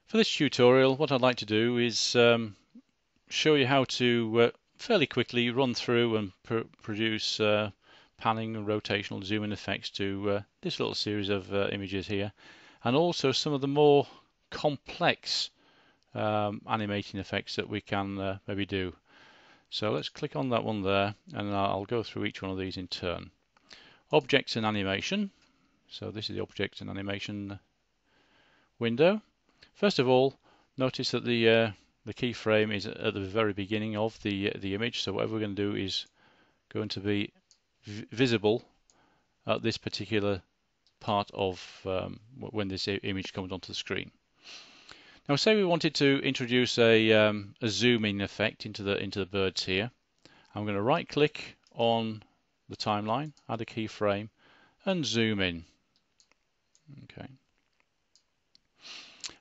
For this tutorial, what I'd like to do is show you how to fairly quickly run through and produce panning and rotational zooming effects to this little series of images here, and also some of the more complex animating effects that we can maybe do. So let's click on that one there, and I'll go through each one of these in turn. Objects and animation. So this is the objects and animation window. First of all, notice that the keyframe is at the very beginning of the image. So whatever we're going to do is going to be visible at this particular part of when this image comes onto the screen. Now, say we wanted to introduce a zooming effect into the birds here. I'm going to right-click on the timeline, add a keyframe, and zoom in. Okay.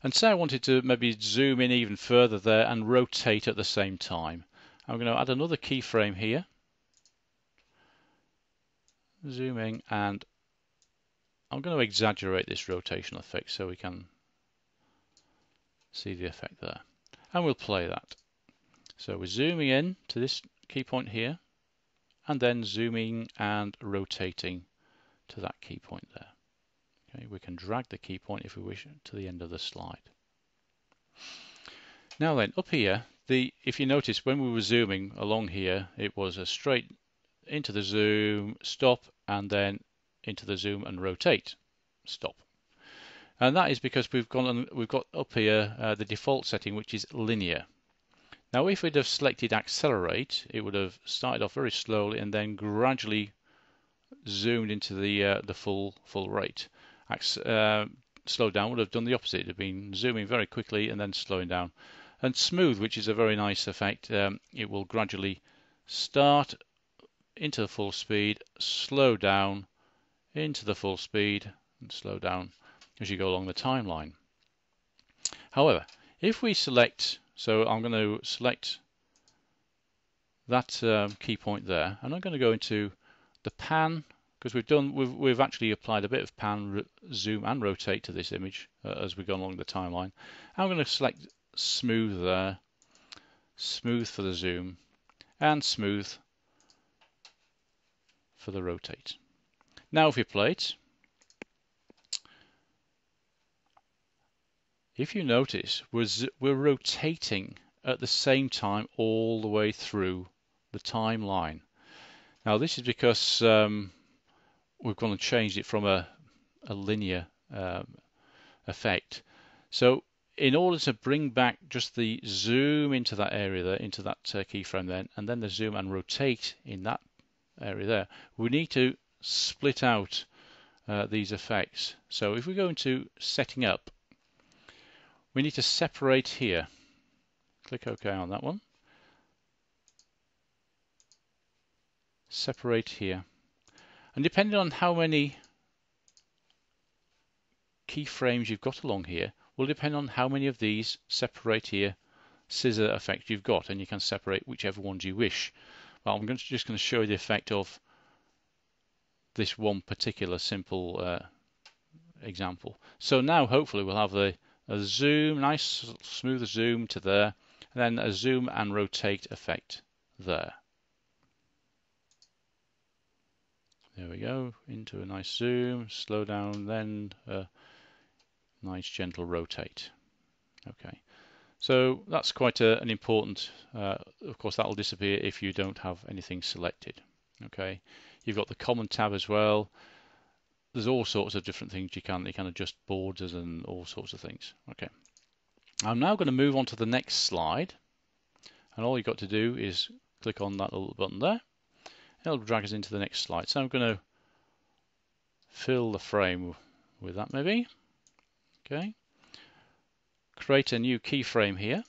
And say I wanted to maybe zoom in even further there and rotate at the same time. I'm going to add another keyframe here, zooming, and I'm going to exaggerate this rotational effect so we can see the effect there. And we'll play that. So we're zooming in to this key point here, and then zooming and rotating to that key point there. Okay, we can drag the key point if we wish to the end of the slide. Now then, up here, if you notice when we were zooming along here, it was a straight into the zoom, stop, and then into the zoom and rotate, stop. And that is because we've got up here the default setting, which is linear. Now, if we'd have selected accelerate, it would have started off very slowly and then gradually zoomed into the full rate. Slow down would have done the opposite. It would have been zooming very quickly and then slowing down. And smooth, which is a very nice effect, it will gradually start into the full speed, slow down into the full speed, and slow down as you go along the timeline. However, if we select, so I'm going to select that key point there, and I'm going to go into the pan, because we've actually applied a bit of pan, zoom, and rotate to this image as we go along the timeline. I'm going to select smooth there, smooth for the zoom, and smooth for the rotate. Now if we play it, if you notice, we're rotating at the same time all the way through the timeline. Now this is because we've gone and changed it from a linear effect. So in order to bring back just the zoom into that area there, into that keyframe then, and then the zoom and rotate in that area there, we need to split out these effects. So if we go into setting up, we need to separate here. Click OK on that one. Separate here. And depending on how many keyframes you've got along here will depend on how many of these separate here scissor effect you've got, and you can separate whichever ones you wish. Well, I'm just going to show you the effect of this one particular simple example. So now hopefully we'll have a zoom, nice smooth zoom to there, and then a zoom and rotate effect there. There we go, into a nice zoom, slow down, then a nice gentle rotate. Okay, so that's quite an important, of course that will disappear if you don't have anything selected. Okay, you've got the common tab as well. There's all sorts of different things you can adjust borders and all sorts of things. Okay, I'm now going to move on to the next slide, and all you've got to do is click on that little button there. It'll drag us into the next slide. So I'm going to fill the frame with that maybe. Okay, create a new keyframe here,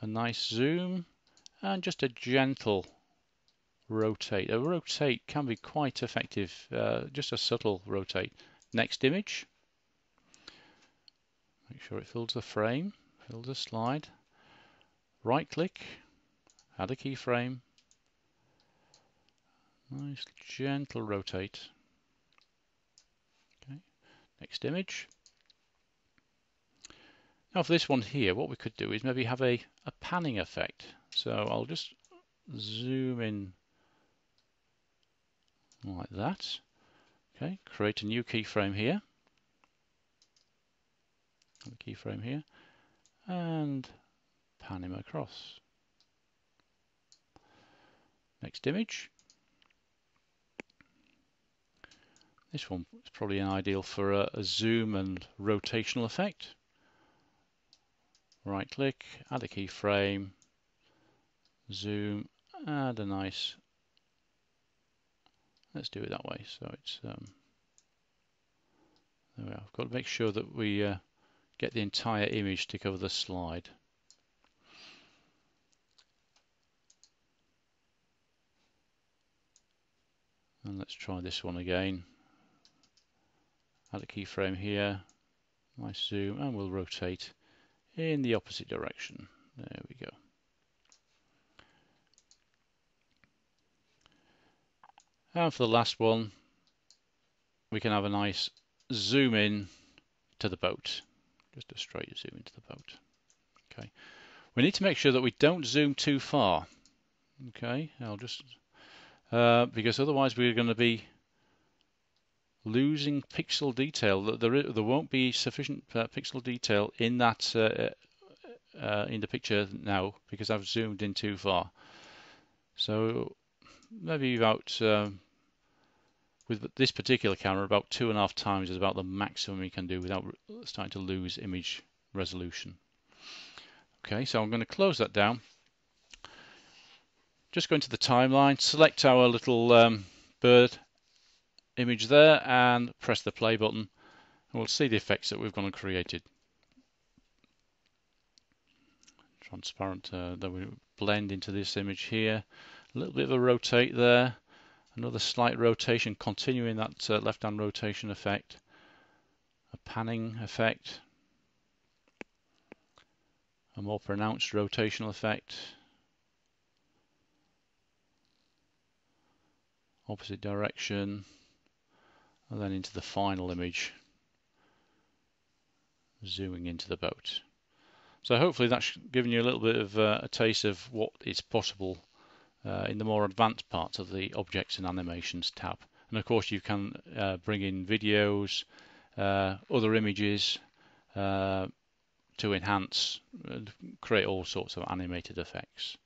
a nice zoom, and just a gentle rotate. A rotate can be quite effective, just a subtle rotate. Next image. Make sure it fills the frame, fills the slide. Right click, add a keyframe. Nice gentle rotate. Okay. Next image. Now for this one here, what we could do is maybe have a panning effect. So I'll just zoom in like that. Okay, create a new keyframe here. Keyframe here, and pan him across. Next image. This one is probably ideal for a zoom and rotational effect. Right click, add a keyframe, zoom, add a nice, let's do it that way. So it's, there we are. I've got to make sure that we get the entire image to cover the slide. And let's try this one again. Add a keyframe here, nice zoom, and we'll rotate in the opposite direction. There we go. And for the last one, we can have a nice zoom in to the boat. Just a straight zoom into the boat. Okay. We need to make sure that we don't zoom too far. Okay, I'll just because otherwise we're going to be losing pixel detail. There won't be sufficient pixel detail in that in the picture now because I've zoomed in too far. So maybe about with this particular camera, about 2.5 times is about the maximum you can do without starting to lose image resolution. Okay, so I'm going to close that down. Just go into the timeline, select our little bird image there and press the play button, and we'll see the effects that we've gone and created. Transparent, that we blend into this image here. A little bit of a rotate there. Another slight rotation, continuing that left-hand rotation effect. A panning effect. A more pronounced rotational effect. Opposite direction. And then into the final image. Zooming into the boat. So hopefully that's given you a little bit of a taste of what is possible in the more advanced parts of the Objects and Animations tab. And of course you can bring in videos, other images to enhance and create all sorts of animated effects.